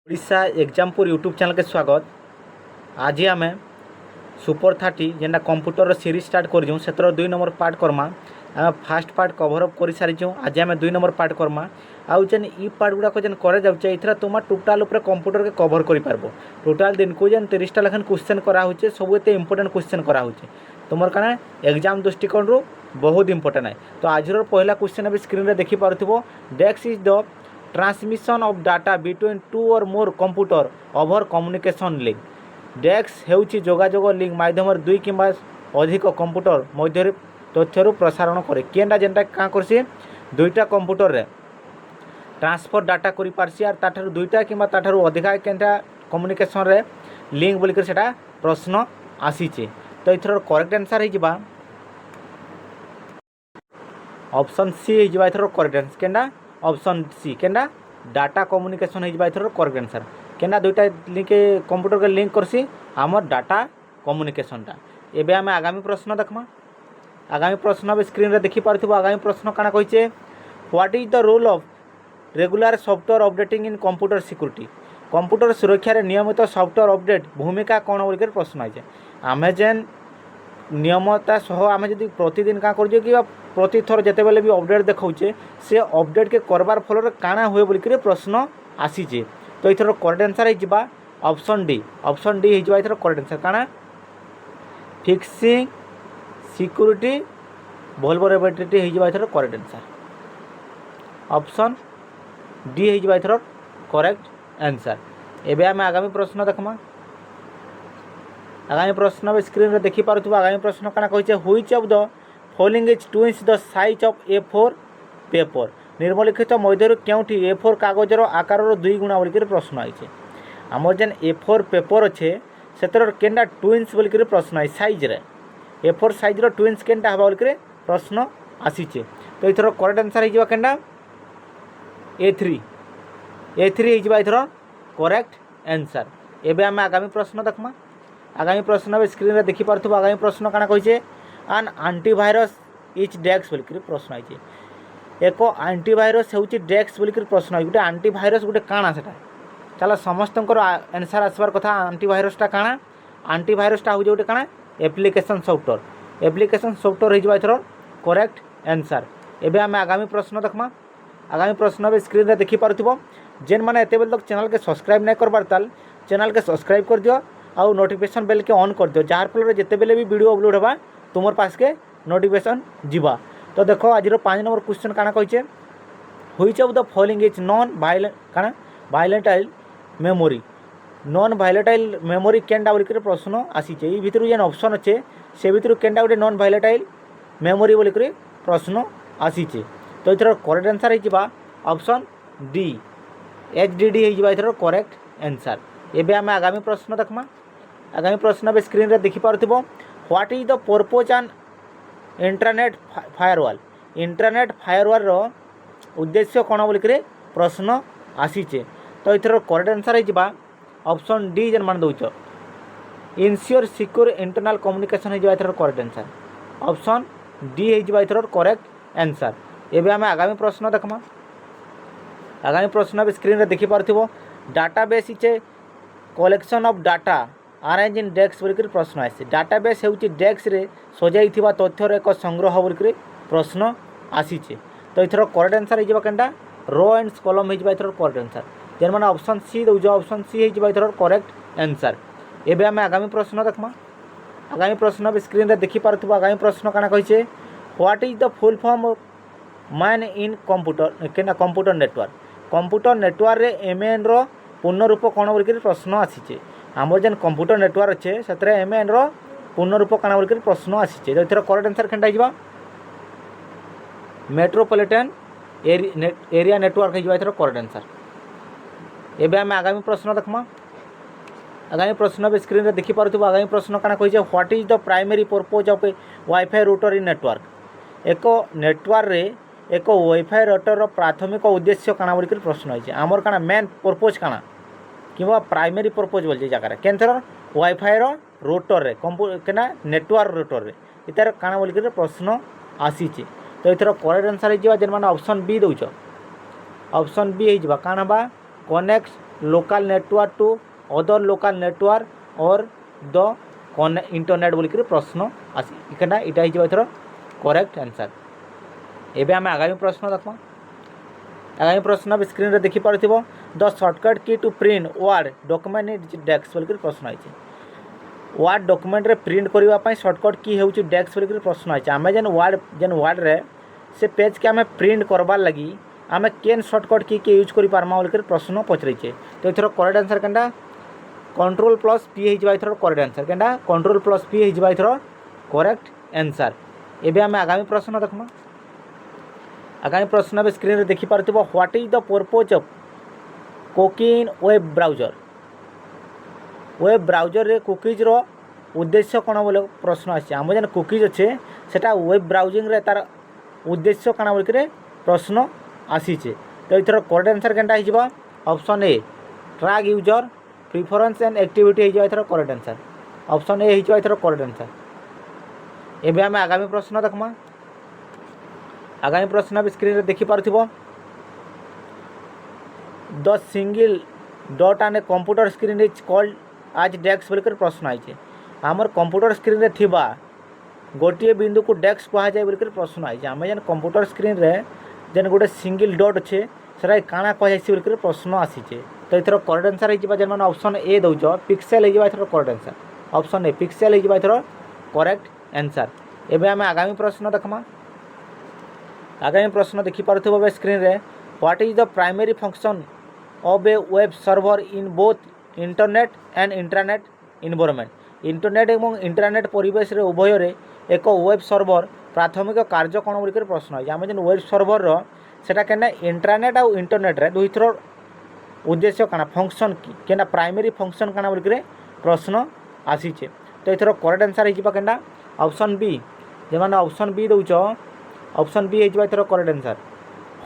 Odisha Exampur YouTube channel के स्वागत। आज आम सुपर 30 जेनटा कंप्यूटर सीरीज स्टार्ट कर से 2 नंबर पार्ट करमा। आम फास्ट पार्ट कभर अप कर सारी। आज आम 2 नंबर पार्ट करमा। आउ जेन इ पार्ट गुड़ाक जेन करे जाउचे इथरा तुम टोटाल ऊपर कंप्यूटर के कभर कर पारबो। टोटाल दिन को जेन 30टा लेखन क्वेश्चन करा होचे सब एते इंपोर्टेंट क्वेश्चन करा होचे तुमर काना एग्जाम दृष्टिकोण रो बहुत इंपोर्टेंट है। तो आज पहला क्वेश्चन अभी स्क्रीन रे देखि पारुथिबो। Dash is the transmission of data between two or more computer over communication link. Dash हेउची जोगाजोग लिंक माध्यम दुई कि अधिक कंप्यूटर मध्य तथ्यर प्रसारण करे। केनटा जेनटा क्या करसी दुईटा कंप्यूटर रे ट्रांसफर डाटा करि पारसी आर ताठारु दुईटा कि ताठारु अधिका केनटा कम्युनिकेशन रे लिंक बोलिकर सेटा प्रश्न आसीचे। तो इथर करेक्ट आंसर हे जिबा ऑप्शन सी हे जिबा। इथर करेक्ट आंसर केनटा ऑप्शन सी केनटा डाटा कम्युनिकेशन हो इथर करेक्ट आंसर। केनटा दुईटा लिंक कंप्यूटर के लिंक करसी आमर डाटा कम्युनिकेशनटा। एबे आम आगामी प्रश्न देखमा। आगामी प्रश्न अब स्क्रीन रे देखि पारथिबो। आगामी प्रश्न काना कहिचे what is the role of regular software updating in computer security. Computer सुरक्षा रे नियमित सॉफ्टवेयर अपडेट भूमिका कौन बोलिकर प्रश्न आइছে। आमे जेन नियमता सह आम जब प्रतिदिन क्या कर कि प्रति थर जिते बेले भी अपडेट देखाऊे से अपडेट के करबार फल काଣା हुए बोलिक प्रश्न आसीचे। तो इथर करेक्ट आंसर है ऑप्शन डी। ऑप्शन डी है इथर करेक्ट आंसर काଣା फिक्सिंग सिक्योरिटी वल्नरेबिलिटी है इथर करेक्ट आंसर। ऑप्शन डी है इथर करेक्ट आंसर। एबे आम आगामी प्रश्न देखमा। आगामी प्रश्न स्क्रीन रे देखि पारुथबो। आगामी प्रश्न काना कहिছে which of the following is twice the size of A4 paper. निर्मलिखित मध्यरु केउठी A4 कागजर आकार दुई गुणा बोलिकर प्रश्न आइছে। हमर जेन A4 पेपर अच्छे सेतर केनटा ट्विन्स बोलिकर प्रश्न आई साइज रे A4 साइज रो ट्विन्स केनटा हबा बोलिकर प्रश्न आसीছে। तो इथर करेक्ट आंसर हे जिबा केनटा A3। A3 हे जिबा इथर करेक्ट आंसर। एबे हम आगामी प्रश्न देखमा। आगामी प्रश्न स्क्रीन रे देखि पारथबो। आगामी प्रश्न काना कहिছে आन एंटीवायरस इज डेक्स बोलिकर प्रश्न आइছে। एक एंटीवायरस होउची डेक्स बोलिकर प्रश्न आई। गोटे एंटीवायरस गोटे काଣା सेटा चलो समस्तंकर आंसर आसबार कथा। एंटीवायरसटा काଣା एंटीवायरसटा हो गोटे काଣା एप्लिकेशन सॉफ्टवेयर। एप्लिकेशन सॉफ्टवेयर हो जिबा इथर करेक्ट आंसर। एबे हम आगामी प्रश्न देखमा। आगामी प्रश्न स्क्रीन रे देखि पारथबो। जेन माने एते बेल तक चैनल के सब्सक्राइब नै करबार ताल चैनल के सब्सक्राइब कर दियो आउ नोटिफिकेशन बेल के ऑन कर दियो जार फल जिते बेले भी वीडियो अपलोड होगा तुम पास के नोटिफिकेशन जीवा। तो देखो आज 5 नंबर क्वेश्चन काना कहिছে which of the following is non violent काना volatile memory. Non volatile memory केनटा बोलिकर प्रश्न आसीছে। ई भितर जेन ऑप्शन अच्छे से भितर केनटा गोटे नॉन वायलेटाइल मेमोरी बोलिकर प्रश्न आसीছে। तो इथर करेक्ट आंसर है जिबा ऑप्शन डी HDD है जिबा इथर करेक्ट आंसर। एबे हम आगामी प्रश्न देखमा। आगामी प्रश्न स्क्रीन रे देखि पारथिबो what is the purpose and internet firewall. Internet firewall रो उद्देश्य कौन बोलिकर प्रश्न आसीছে। तो इथर करेक्ट आंसर है जिबा ऑप्शन डी जेन मान दउछ इनश्योर सिक्योर इंटरनल कम्युनिकेशन है जिबा इथर करेक्ट आंसर। ऑप्शन डी है जिबा इथर करेक्ट आंसर। एबे हम आगामी प्रश्न देखमा। आगामी प्रश्न स्क्रीन रे देखि पारथिबो database is a collection of data arrange in dash बोलिकर प्रश्न आसे। डाटाबेस होउची डेस्क रे सजाई थिबा तथ्यर एक संग्रह बोलिकर प्रश्न आसीছে। तो इथर करेक्ट आंसर हे केनटा रो एंड कॉलम हे इथर करेक्ट आंसर। जेन माने ऑप्शन सी दउजो ऑप्शन सी हे इथर करेक्ट आंसर। एबे हम आगामी प्रश्न देखमा। आगामी प्रश्न स्क्रीन रे देखि पारथबो। आगामी प्रश्न काना कहिছে what is the full form of MAN in computer केना कंप्यूटर नेटवर्क। कंप्यूटर नेटवर्क रे MAN रो पूर्ण रूप कौन बोलिकर प्रश्न आसीছে। आमर जेन कंप्यूटर नेटवर्क अच्छे से MAN रो पूर्ण रूप काଣା बोलिकर प्रश्न आसीছে। तो इथर करेक्ट आंसर केनटा हिजबा मेट्रोपॉलिटन एरिया नेटवर्क हिजबा इथर करेक्ट आंसर। एबे हम आगामी प्रश्न देखमा। आगामी प्रश्न स्क्रीन रे देखि पारथबो। आगामी प्रश्न काଣା कहिছে what is the primary purpose of a wifi router in network. एक नेटवर्क रे एक वाईफाई रूटर प्राथमिक उद्देश्य काଣା बोलिकर प्रश्न आइছে। आमर काଣା मेन पर्पज काଣା किंवा प्राइमरी पर्पज बोलছে जगह केनथर वाईफाई रो रूटर रे केना नेटवर्क रूटर रे इतार काଣା बोलिकर प्रश्न आसीছে। तो इथर करेक्ट आंसर है जेन माने ऑप्शन बी दउछ ऑप्शन बी है काଣା बा connect local network to other local network और द इंटरनेट बोलिक प्रश्न आसीना यहाँ एथर करेक्ट आंसर। एबे आम आगामी प्रश्न देखा। आगामी प्रश्न स्क्रीन रे देखि पारुथिबो the shortcut key to print word document in dash बोलिक प्रश्न आई। वर्ड डॉक्यूमेंट रे प्रिंट करने शॉर्टकट की होउची डेस्क बोलिक प्रश्न आई। आम जेन वर्ड रे से पेज के आम प्रिंट करबार लगी आम केन शॉर्टकट की यूज कर पार्मा बोलिक प्रश्न पचरइछे। तो एथर करेक्ट आंसर केनटा Ctrl+P हो एथर करेक्ट आंसर केनटा Ctrl+P हो एथर करेक्ट आंसर। एबे आम आगामी प्रश्न देखमा। आगामी प्रश्न स्क्रीन रे देखि पारुथिबो what is the purpose of cookie web browser. Web browser रे कुकीज रो उद्देश्य कौन बोले प्रश्न आछे। आम जेन कुकीज अच्छे सेटा वेब ब्राउजिंग रे तार उद्देश्य कौन बोलिक प्रश्न आसीचे। तो इथर करेक्ट आंसर केनटा हिजबा option A track user preference and activity हिजबा ether correct answer. Option A हिजबा इथर करेक्ट आंसर। एबे आम आगामी प्रश्न देखमा। आगामी प्रश्न स्क्रीन रे देखि पारुथिबो the single dot on a computer screen is called as dash बोलिक प्रश्न आई। आमर कंप्यूटर स्क्रीन रे थिबा गोटे बिंदु को डेस्क कहा जाए बोलिक प्रश्न आई। आम जेन कंप्यूटर स्क्रीन रे जेन गोटे सिंगल डॉट अच्छे से काଣା कह बोलिक प्रश्न आसीचे। तो इथर करेक्ट आंसर हो जेन ऑप्शन ए दौच पिक्सेल हो एथर correct answer. Option A pixel हो एथर करेक्ट आंसर। एबे आम आगामी प्रश्न देखमा। आगामी प्रश्न देखि पारुथिबो स्क्रीन रे what is the primary function of A web server in both internet and intranet environment. Internet एवं इंट्रानेट परिवेश रे उभय रे एक वेब सर्वर प्राथमिक कार्य कौन बोलिक प्रश्न है। आम जेन वेब सर्वर रो सेटा केना इंट्रानेट आउ इंटरनेट रे दुई थर उद्देश्य काना फंक्शन केना प्राइमरी फंक्शन काना बोलिक प्रश्न आसीचे। तो इथर करेक्ट आंसर हिजबा केना ऑप्शन बी जेमान ऑप्शन बी दौच ऑप्शन बी हिजबा ether correct answer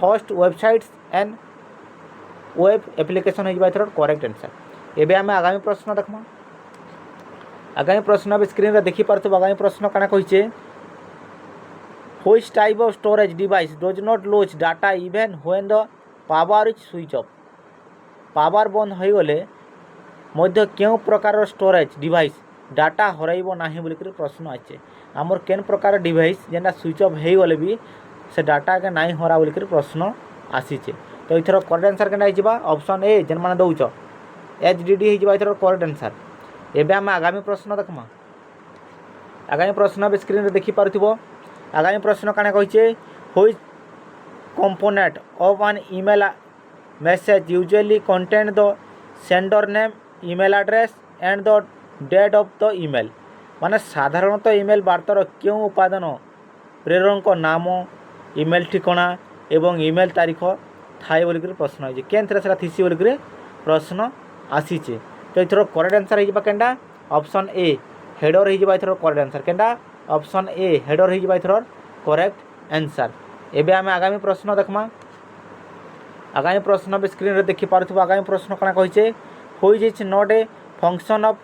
host websites and web application हिजबा इथर करेक्ट आंसर। एबे आम आगामी प्रश्न देखमा। आगामी प्रश्न स्क्रीन रे देखि पारथबो आगामी प्रश्न काना कहिचे which type of storage device does not loss data even when the power is switch off. Power बंद हो गले मध्य केउ प्रकार स्टोरेज डिवाइस डाटा हरइबो नाही बोलिक प्रश्न आछे। आमर केन प्रकार डिवाइस जेना स्विच ऑफ हो गले भी से डाटा के नाही हरा बोलिक प्रश्न आसीचे। तो इथर करेक्ट आंसर केना हिजबा ऑप्शन ए जेन माने दउच HDD हिजबा इथर करेक्ट आंसर। एबे हम आगामी प्रश्न देखमा। आगामी प्रश्न स्क्रीन रे देखि पारुथिबो आगामी प्रश्न काना कहिचे which component of an email message usually content the sender name email address and the date of the email. माने साधारणतः ईमेल वार्तार क्यों उपादान प्रेरक नाम ईमेल ठिकाना एवं ईमेल तारीख थाए बोलिक प्रश्न आइए केन से थीसी बोलिक प्रश्न आसीचे। तो इथर करेक्ट आंसर हिजबा केनटा ऑप्शन ए हेडर हिजबा इथर करेक्ट आंसर केनटा ऑप्शन ए हेडर हिजबा इथर करेक्ट आंसर। एबे आमे आगामी प्रश्न देखमा। आगामी प्रश्न स्क्रीन रे देखि पारुथबो आगामी प्रश्न काना कहिचे which is not a function of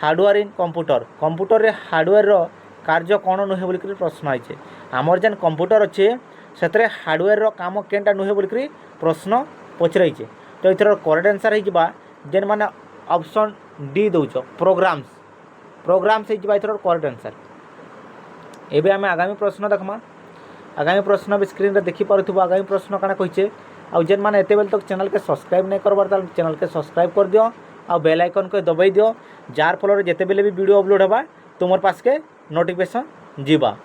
hardware in computer. Computer रे हार्डवेयर रो कार्य कोन नुहे बोलिक प्रश्न आइचे। हमर जेन कंप्यूटर अच्छे सेतरे हार्डवेयर रो काम केनटा नुहे बोलिक प्रश्न पचराइचे। तो इथर करेक्ट आंसर हिजबा जेन माने ऑप्शन डी दउच प्रोग्राम्स हिजबा इथर करेक्ट आंसर। एबे आमे आगामी प्रश्न देखमा। आगामी प्रश्न स्क्रीन रे देखि पारुथबो आगामी प्रश्न काना कहिचे आ जेन माने एते बेल तक चैनल के सब्सक्राइब नै करबार ताल चैनल के सब्सक्राइब कर दियो आ बेल आइकन के दबाई दियो जार फल रे जेते बेले भी वीडियो अपलोड होबा तुमर पास के नोटिफिकेशन जीवा।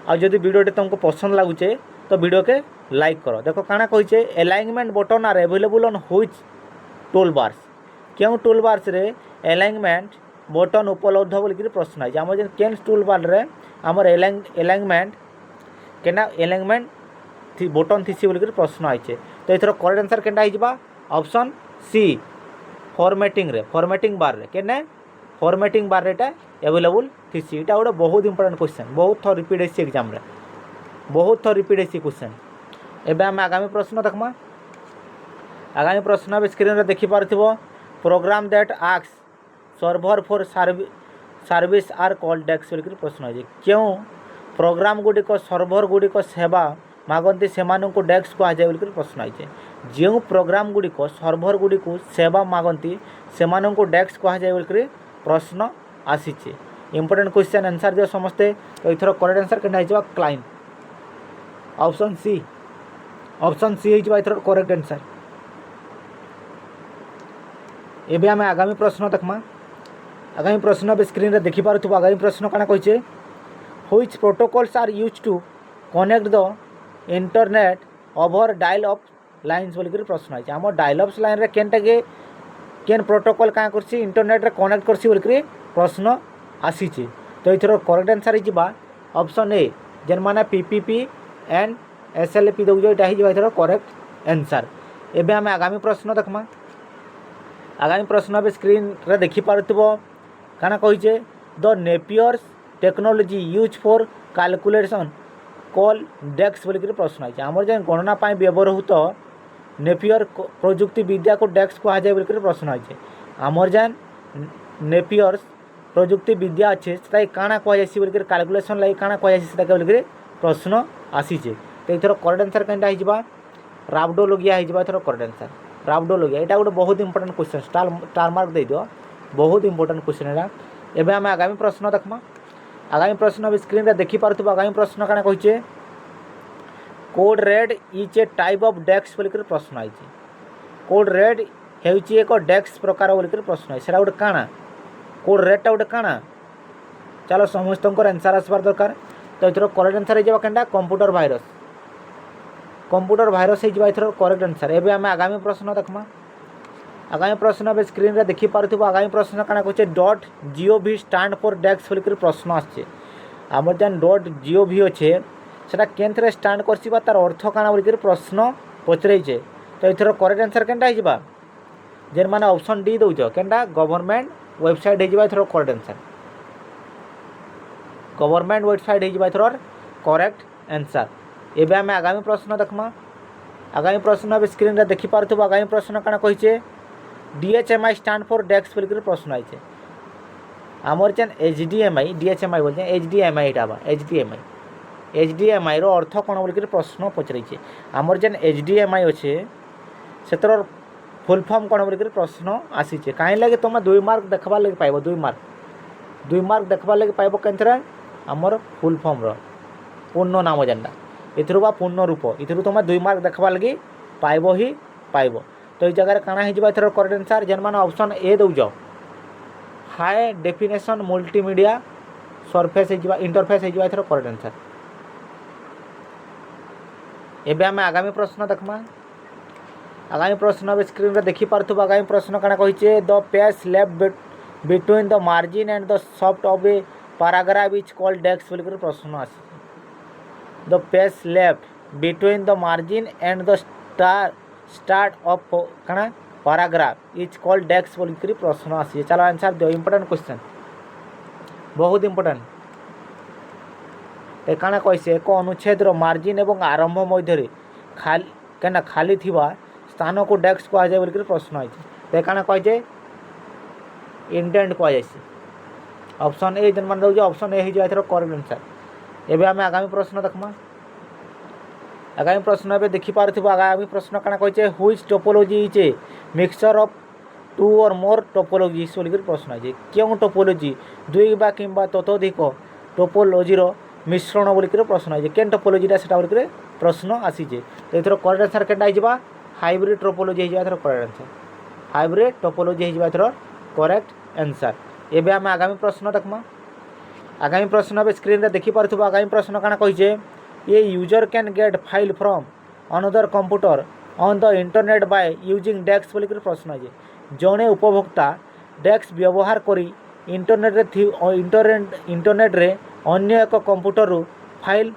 आ जदि वीडियोटे तुमको पसंद लागुचे तो वीडियो के लाइक करो। देखो काना कहिचे alignment button are available on which toolbars. क्यों टूल बार्स रे अलाइनमेंट बटन उपलब्ध बोलिक प्रश्न है। आम जेन केन टूल बार रे आमर अलाइनमेंट केना अलाइनमेंट बटन थीसी बोलिक प्रश्न आइचे। तो इथर करेक्ट आंसर केनटा हिजबा ऑप्शन सी फॉर्मेटिंग रे फॉर्मेटिंग बार रे केने फॉर्मेटिंग बार रेटा अवेलेबल थीसी। एटा गोटे बहुत इंपोर्टेंट क्वेश्चन बहुत थर रिपीट हेसी एग्जाम रे बहुत थर रिपीट हेसी क्वेश्चन। एबे हम आगामी प्रश्न देखमा। आगामी प्रश्न स्क्रीन रे देखि पारथिबो program that asks server for service are called dash बोलिक प्रश्न है। क्यों प्रोग्राम गुड़िक सर्वर गुड़िक सेवा मागंती से डेस्क कहुए बोलिक प्रश्न है। जो प्रोग्राम गुड़िक सर्भर गुड़ी सेवा मागती से डेस्क कहुए बोल प्रश्न आसीचे। इंपोर्टेंट क्वेश्चन आंसर दियो समस्ते। तो इथर करेक्ट आंसर केना हिजबा client option C. Option C हिजबा इथर करेक्ट आंसर। एबे आमे आगामी प्रश्न देखमा। आगामी प्रश्न बे स्क्रीन रे देखि पारुथबो। आगामी प्रश्न काना कहिचे which protocols are used to connect the internet over dial up lines बोल कर प्रश्न है। आम डायल अप लाइन रे केनटा के केन प्रोटोकॉल क्या करछि इंटरनेट रे कनेक्ट करछि बोल कर प्रश्न आसीचे। तो इथर करेक्ट आंसर हिजबा ऑप्शन ए जेन माने पीपीपी एंड एसएलपी दउ जो एटा हिजबा इथर करेक्ट आंसर। एबे आमे आगामी प्रश्न देखमा। आगामी प्रश्न बे स्क्रीन रे देखि पारुथबो काना कहिचे the Napier's technology use for calculation call dash बोल कर प्रश्न है। आमर जेन गणना पाई व्यवहृत नेपियर प्रजुक्ति विद्या को डेस्क कहुए बोल कर प्रश्न है। आमर जेन नेपियर्स प्रजुक्ति विद्या अच्छे से काଣା कहुए बोल कर कैलकुलेशन लगे काଣା कहुए बोल कर प्रश्न आसीचे। तो इथर करेक्ट आंसर केनटा हिजबा राब्डोलोगिया हिजबा इथर करेक्ट आंसर राब्डोलोगिया। एटा गोटे बहुत इंपोर्टेंट क्वेश्चन स्टार मार्क दे दियो बहुत इंपोर्टेंट क्वेश्चन एटा। एबे आमे आगामी प्रश्न देखमा। आगामी प्रश्न स्क्रीन रे देखि पारुथबो। आगामी प्रश्न काଣା कहिचे code red is a type of dash बोल कर प्रश्न है। कोड रेड हेउची एक डेस्क प्रकार बोल कर प्रश्न है। सेटा गोटे काଣା कोड रेडटा गोटे काଣା चलो समस्त आंसर आसबार दरकार। तो इथर करेक्ट आंसर हिजबा केनटा कंप्यूटर भाइरस। कंप्यूटर भाइरस हिजबा इथर करेक्ट आंसर। एबे आमे आगामी प्रश्न देखमा। आगामी प्रश्न बे स्क्रीन रे देखि पारुथबो। आगामी प्रश्न काଣା कहचे dot gov stand for dash बोल कर प्रश्न आछे। हमर जेन डॉट जीओवी अच्छे सेटा केनथरे स्टैंड करछि बा तार अर्थ काଣା बोल कर प्रश्न पचरैछे। तो इथर करेक्ट आंसर केनटा हिजबा जेन माने ऑप्शन डी दउछ केनटा गवर्नमेंट वेबसाइट हिजबा ether correct answer. Government website हिजबा इथर करेक्ट आंसर। एबे आमे आगामी प्रश्न देखमा। आगामी प्रश्न बे स्क्रीन रे देखि पारुथबो। आगामी प्रश्न काଣା कहिचे डीएचएमआई स्टैंड फॉर डेस्क बोल कर प्रश्न आइछे। आमर जेन एचडीएमआई डीएचएमआई बोलते हैं एचडीएमआई एटा बा एचडीएमआई एचडीएमआई रो अर्थ कोन बोल कर प्रश्न पचरैछे। आमर जेन एचडीएमआई अच्छे सेतर फुल फॉर्म कोन बोल कर प्रश्न आसीचे। काहे लागे तुम 2 मार्क देखबा लगे पाइबो 2 मार्क देखबा लगे पाइबो केनथरा आमर फुल फॉर्म रो पूर्ण नाम जेनटा इथरु बा पूर्ण रूप इथरु तुम 2 मार्क देखबा लगे पाइबो ही पाइबो। तो इस जगह काଣା हिजबा इथर करेक्ट आंसर जेन माने ऑप्शन ए दउजो हाई डेफिनेशन मल्टीमीडिया सरफेस हिजबा इंटरफेस हिजबा इथर करेक्ट आंसर। एबे आमे आगामी प्रश्न देखमा। आगामी प्रश्न बे स्क्रीन रे देखि पारथबो। आगामी प्रश्न काଣା कहिचे the page left between the margin and the soft of a paragraph is called dash बोल कर प्रश्न आसी। The page left between the margin and the start of काଣା पैराग्राफ इज कॉल्ड डेस्क बोल कर प्रश्न आसी। चलो आंसर दियो इंपोर्टेंट क्वेश्चन बहुत इंपोर्टेंट। ते काଣା कहिसे एक अनुच्छेद रो मार्जिन एवं आरंभ मध्य खाली थिबा स्थान को डेस्क कहुए बोल कर प्रश्न है। ते काଣା कहिसे इंडेंट कहुए। ऑप्शन ए जेन मान दउजे ऑप्शन ए हिजबा इथर करेक्ट आंसर। एबे आमे आगामी प्रश्न देखमा। आगामी प्रश्न एबे देखि पारथिबो। आगामी प्रश्न काଣା कहिसे which topology is a mixture of 2 or more topology बोल कर प्रश्न है। क्यों टोपोलॉजी 2 बा किंबा ततोधिक टोपोलॉजी रो मिश्रण बोल कर प्रश्न है। केन टोपोलॉजीटा सेटा बोल कर प्रश्न आसीजे। तो इथर करेक्ट आंसर केनटा हिजबा हाइब्रिड टोपोलॉजी हिजबा ether correct answer. Hybrid topology हिजबा इथर करेक्ट आंसर। एबे आमे आगामी प्रश्न देखमा। आगामी प्रश्न बे स्क्रीन रे देखि पारथबो। आगामी प्रश्न काଣା कहिचे a user can get file from another computer on the internet by using dash बोल कर प्रश्न है। जड़े उपभोक्ता डेस्क व्यवहार करी इंटरनेट रे अन्य एक कंप्यूटर रु फाइल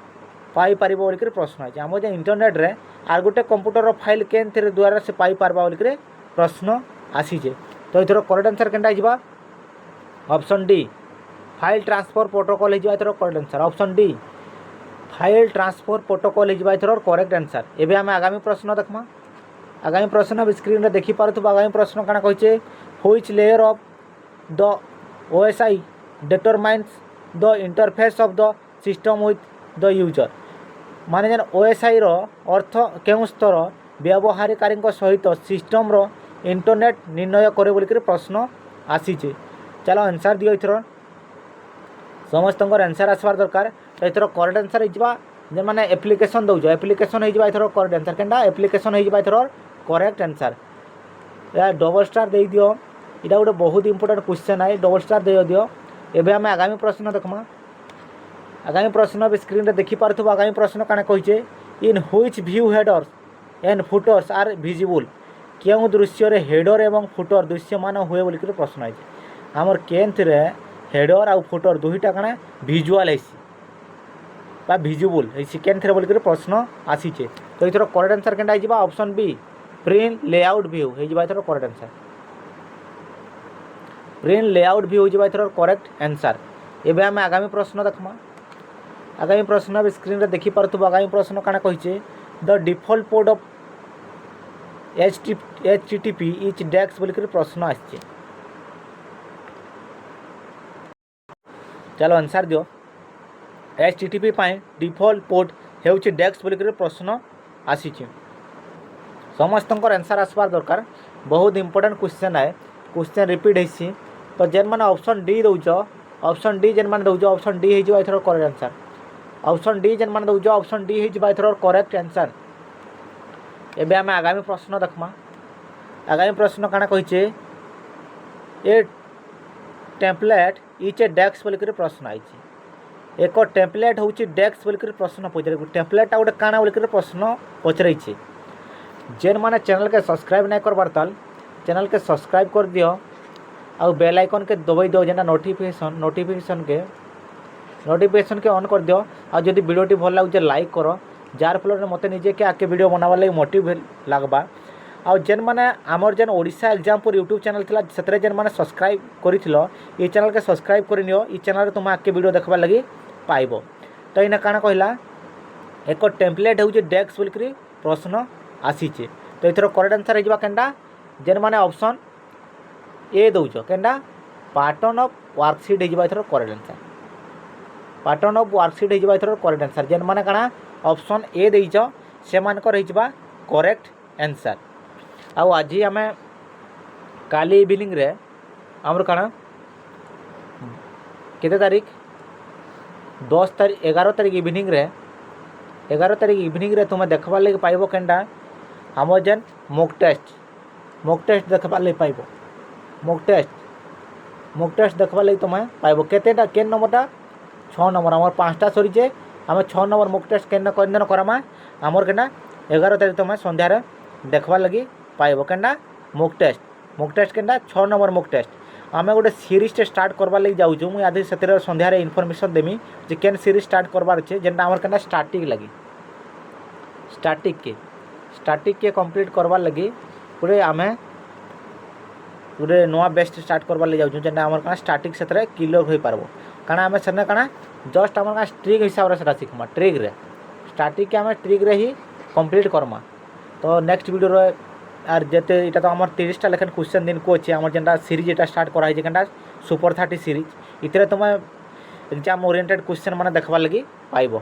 पाई पारिबो बोल कर प्रश्न है। आम इंटरनेट रे आर गोटे कंप्यूटर फाइल केन द्वारा से पाई पारबा बोल कर प्रश्न आसीचे। तो इथर करेक्ट आंसर केनटा हिजबा option D file transfer protocol हिजबा ether correct answer. Option D file transfer protocol हिजबा इथर करेक्ट आंसर। एबे आमे आगामी प्रश्न देखमा। आगामी प्रश्न स्क्रीन रे देखि पारथबो। आगामी प्रश्न काଣା कहिचे which layer of the OSI determines the interface of the system with the user. माने जेन ओएसआई रो अर्थ केउ स्तर व्यवहारकारी सहित सिस्टम रो इंटरनेट निर्णय करे बोलिक प्रश्न आसीचे। चलो आंसर दियो इथर समस्त आंसर आसबार दरकार। तो इथर करेक्ट आंसर होइबा जे माने एप्लिकेशन दउजो एप्लिकेशन होइबा इथर करेक्ट आंसर केनडा एप्लिकेशन होइबा इथर करेक्ट आंसर। या डबल स्टार दे दियो इटा गोटे बहुत इंपोर्टेंट क्वेश्चन है डबल स्टार दे दियो। एबे हम आगामी प्रश्न देखमा। आगामी प्रश्न भी स्क्रीन रे देखि पारथु। आगामी प्रश्न काना कहिचे in which view headers and footers are visible क्यों दृश्य रे हेडर एवं फुटर दृश्यमान हुए बोलिक प्रश्न है। आमर केन्थ रे हेडर आउ फुटर दुईटा काना विजुअल हैसी बा विजिबल हैसी केन्थ रे बोलिक प्रश्न आसीचे। तो इथर करेक्ट आंसर केनडा हिजबा option B print layout view हिजबा ether correct answer. Print layout view हिजबा इथर करेक्ट आंसर। एबे हम आगामी प्रश्न देखमा। आगामी प्रश्न स्क्रीन रे देखि पारथु। आगामी प्रश्न काना कहिचे the default port of HTTP is dash बोलिक प्रश्न आछे। चलो आंसर दियो HTTP पाए डिफॉल्ट पोर्ट हेउची डेक्स बोलिक प्रश्न आसीचे। समस्त आंसर आसबार दरकार। बहुत इंपोर्टेंट क्वेश्चन है क्वेश्चन रिपीट होइसी। तो जेन माने ऑप्शन डी दउछ ऑप्शन डी जेन माने दउछ ऑप्शन डी हिजबा ether correct answer. Option D जेन माने दउछ ऑप्शन डी हिजबा इथर करेक्ट आंसर। एबे हम आगामी प्रश्न देखमा। आगामी प्रश्न काना कहिचे ए टेम्पलेट इच ए डेक्स बोलिक प्रश्न आइचे। एक टेम्पलेट होउची डेक्स बोलिक प्रश्न पचरे। टेम्पलेट गोटे काना बोलिक प्रश्न पचरैछे। जेन माने चैनल के सब्सक्राइब नहीं करबार ताल चैनल के सब्सक्राइब कर दियो आउ बेल आइकन के दबाई दो जेना नोटिफिकेशन के ऑन कर दियो। आ जदि वीडियोटी भल लागुचे लाइक करो जार फल मते निजे के आके वीडियो बनावा लगी मोटिवेट लागबा। आ जेन माने आमर जेन ओडिशा एग्जामपुर यूट्यूब चैनल थिला सेतरे जेन माने सब्सक्राइब करिथिलो ई चैनल के सब्सक्राइब करिनियो। ई चैनल रे तुम आके वीडियो देखबा लगी पाइबो। तो इना काना कहला एक टेम्पलेट होउचे डेक्स बोलिक प्रश्न आसीचे। तो इथर करेक्ट आंसर हिजबा केनडा जेन माने ऑप्शन ए दउछ केनडा पैटर्न ऑफ वर्कशीट हिजबा ether correct answer. Pattern of worksheet हिजबा इथर करेक्ट आंसर। जेन माने काना ऑप्शन ए देइछ से मानकर हिजबा करेक्ट आंसर। आउ आज आमे काली इवनिंग रे हमर काना केते तारीख 10 तारीख 11 तारीख इवनिंग रे 11 तारीख इवनिंग रे तुम देखबार लगे पाइबो केनडा हमर जेन मॉक टेस्ट देखबार लगे पाइबो। मॉक टेस्ट देखबार लगे तुम पाइबो। केतेटा केन नंबरटा 6 नंबर हमर 5टा सरीचे। आम 6 नंबर मॉक टेस्ट केन करामा आमर केना 11 तारीख तुम संध्या रे देखबार लगे पाइबो केनडा मॉक टेस्ट केनडा 6 नंबर मॉक टेस्ट। आम गोटे सीरीज टे स्टार्ट करबार लगे जाऊँ मुझे आदि से संध्या रे इनफॉरमेशन देमी जे केन सीरीज स्टार्ट करबार अच्छे जेनटा आमर केनडा स्टार्टिक के कंप्लीट करबार लगे गोटे आम गोटे नुआ बेस्ट स्टार्ट करबार लगे जाऊँ जेनटा आमर केना स्टार्टिक से क्लियर हो पारबो। काना आम सेने काना जस्ट आमर का ट्रिक हिसाब से शिखमा ट्रिक रे स्टार्टिंग के आम ट्रिक रे ही कंप्लीट करमा। तो नेक्स्ट वीडियो रे आर जेते इटा तो आमर 30टा लेखन क्वेश्चन दिन को अच्छे आमर जेनटा सीरीज एटा स्टार्ट करा है जेनटा सुपर 30 सीरीज इतरे तुम एग्जाम ओरिएंटेड क्वेश्चन माने देखबार लगी पाइबो।